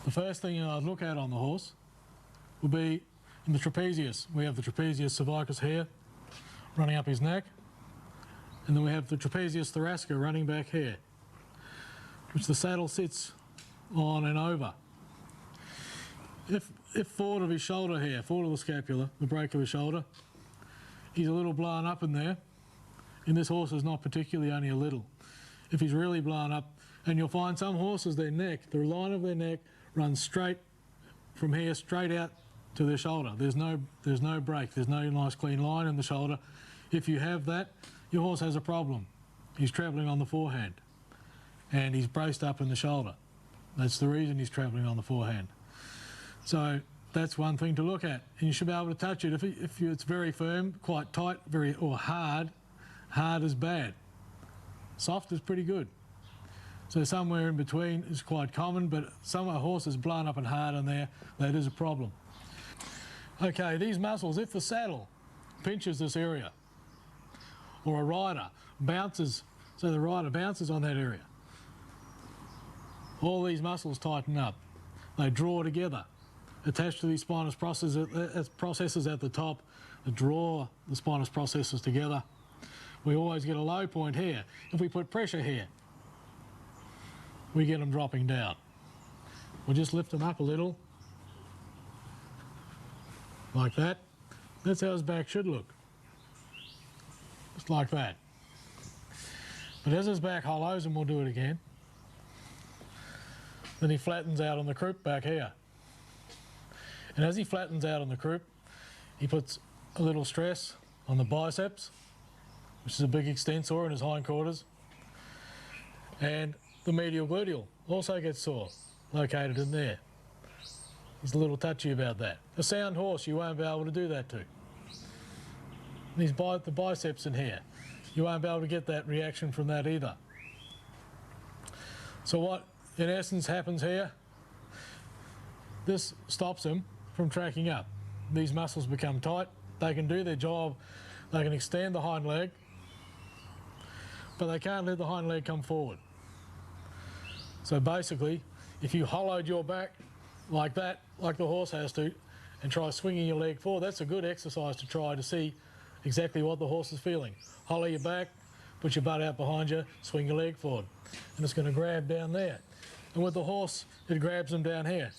The first thing I'd look at on the horse will be in the trapezius. We have the trapezius cervicus here running up his neck, and then we have the trapezius thoracica running back here, which the saddle sits on and over. If forward of his shoulder here, forward of the scapula, the break of his shoulder, he's a little blown up in there. In this horse is not particularly, only a little. If he's really blown up, and you'll find some horses, their neck, the line of their neck runs straight from here, straight out to their shoulder. There's no break, there's no nice clean line in the shoulder. If you have that, your horse has a problem. He's travelling on the forehand, and he's braced up in the shoulder. That's the reason he's travelling on the forehand. So that's one thing to look at, and you should be able to touch it. If it's very firm, quite tight, or hard, hard is bad. Soft is pretty good. So somewhere in between is quite common, but some of our horses blown up and hard in there, that is a problem. Okay, these muscles, if the saddle pinches this area, or a rider bounces, so the rider bounces on that area, all these muscles tighten up. They draw together, attached to these spinous processes at the top that draw the spinous processes together. We always get a low point here. If we put pressure here, we get them dropping down. We'll just lift them up a little, like that. That's how his back should look, just like that. But as his back hollows, and we'll do it again, then he flattens out on the croup back here. And as he flattens out on the croup, he puts a little stress on the biceps, which is a big extensor in his hindquarters, and the medial gluteal also gets sore, located in there. He's a little touchy about that. A sound horse, you won't be able to do that to. The biceps in here, you won't be able to get that reaction from that either. So what, in essence, happens here, this stops him from tracking up. These muscles become tight, they can do their job, they can extend the hind leg, but they can't let the hind leg come forward. So basically, if you hollowed your back like that, like the horse has to, and try swinging your leg forward, that's a good exercise to try to see exactly what the horse is feeling. Hollow your back, put your butt out behind you, swing your leg forward, and it's going to grab down there. And with the horse, it grabs him down here.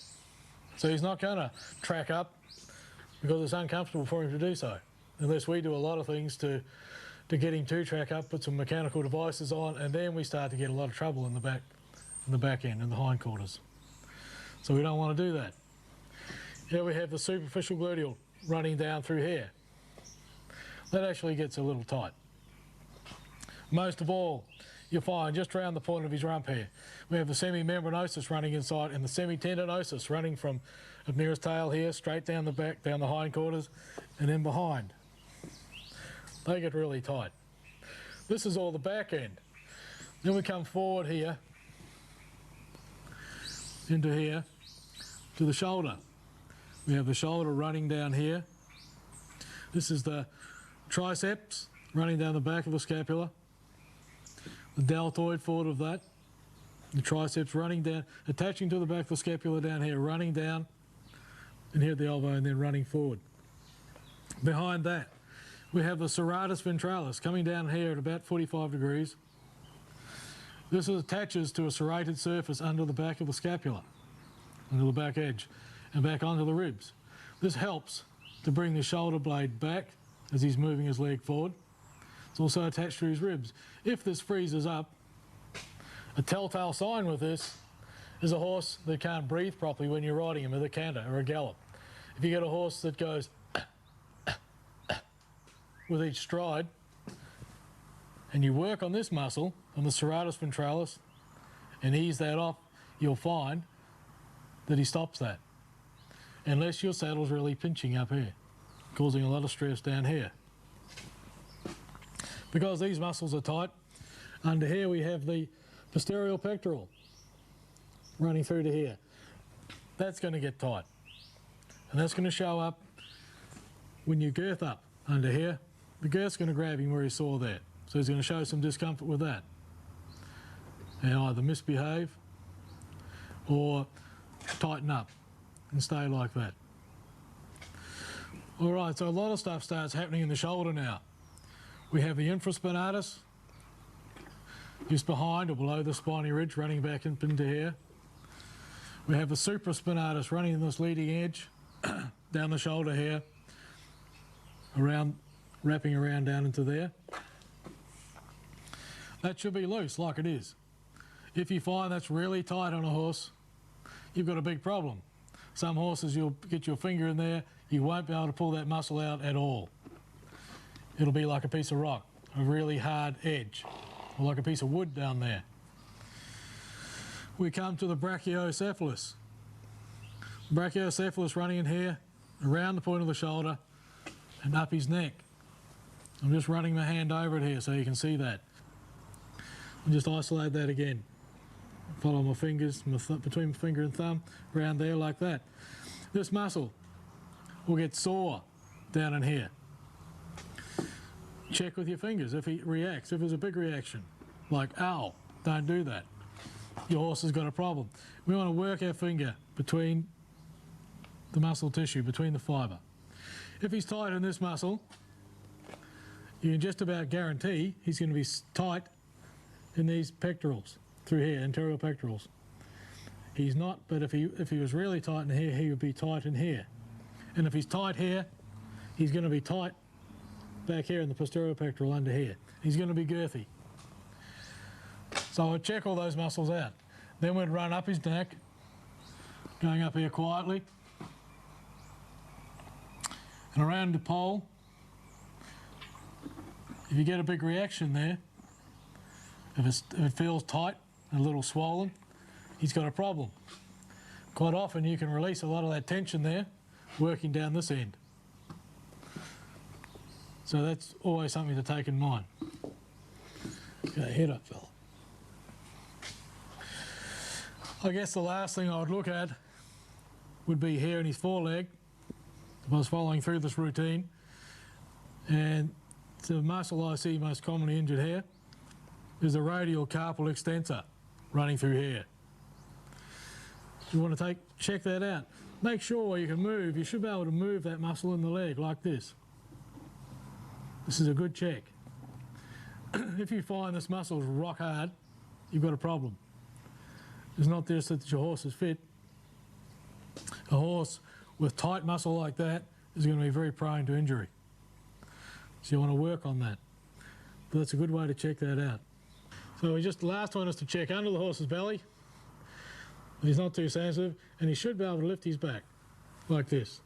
So he's not going to track up because it's uncomfortable for him to do so, unless we do a lot of things to get him to track up, put some mechanical devices on, and then we start to get a lot of trouble in the back end, in the hindquarters. So we don't want to do that. Here we have the superficial gluteal running down through here. That actually gets a little tight. Most of all, you'll find just around the point of his rump here, we have the semimembranosus running inside, and the semitendinosus running from near his tail here, straight down the back, down the hindquarters, and then behind. They get really tight. This is all the back end. Then we come forward here, into here, to the shoulder. We have the shoulder running down here. This is the triceps running down the back of the scapula. The deltoid forward of that. The triceps running down, attaching to the back of the scapula down here, running down, and here at the elbow, and then running forward. Behind that, we have the serratus ventralis coming down here at about 45 degrees. This attaches to a serrated surface under the back of the scapula, under the back edge, and back onto the ribs. This helps to bring the shoulder blade back as he's moving his leg forward. It's also attached to his ribs. If this freezes up, a telltale sign with this is a horse that can't breathe properly when you're riding him with a canter or a gallop. If you get a horse that goes with each stride, and you work on this muscle, on the serratus ventralis, and ease that off, you'll find that he stops that. Unless your saddle's really pinching up here, causing a lot of stress down here. Because these muscles are tight, under here we have the posterior pectoral running through to here. That's going to get tight. And that's going to show up when you girth up under here. The girth's going to grab him where he saw there. So he's going to show some discomfort with that. And either misbehave or tighten up and stay like that. All right, so a lot of stuff starts happening in the shoulder now. We have the infraspinatus, just behind or below the spiny ridge, running back up into here. We have the supraspinatus running in this leading edge, down the shoulder here, around, wrapping around down into there. That should be loose like it is. If you find that's really tight on a horse, you've got a big problem. Some horses, you'll get your finger in there, you won't be able to pull that muscle out at all. It'll be like a piece of rock, a really hard edge, or like a piece of wood down there. We come to the brachiocephalus. Brachiocephalus running in here, around the point of the shoulder, and up his neck. I'm just running my hand over it here so you can see that. And just isolate that again. Follow my fingers, between my finger and thumb, around there like that. This muscle will get sore down in here. Check with your fingers if he reacts. If there's a big reaction, like ow, don't do that. Your horse has got a problem. We want to work our finger between the muscle tissue, between the fibre. If he's tight in this muscle, you can just about guarantee he's going to be tight in these pectorals, through here, anterior pectorals. He's not, but if he was really tight in here, he would be tight in here. And if he's tight here, he's going to be tight back here in the posterior pectoral under here. He's going to be girthy. So I'd check all those muscles out. Then we'd run up his neck, going up here quietly, and around the pole. If you get a big reaction there, if it feels tight, a little swollen, he's got a problem. Quite often you can release a lot of that tension there, working down this end. So that's always something to take in mind. Okay, head up, fella. I guess the last thing I would look at would be here in his foreleg. If I was following through this routine, and the muscle I see most commonly injured here is the radial carpal extensor running through here. You want to check that out. Make sure you can move. You should be able to move that muscle in the leg like this. This is a good check. If you find this muscle is rock hard, you've got a problem. It's not just that your horse is fit. A horse with tight muscle like that is going to be very prone to injury. So you want to work on that. But that's a good way to check that out. So the last one is to check under the horse's belly. He's not too sensitive, and he should be able to lift his back like this.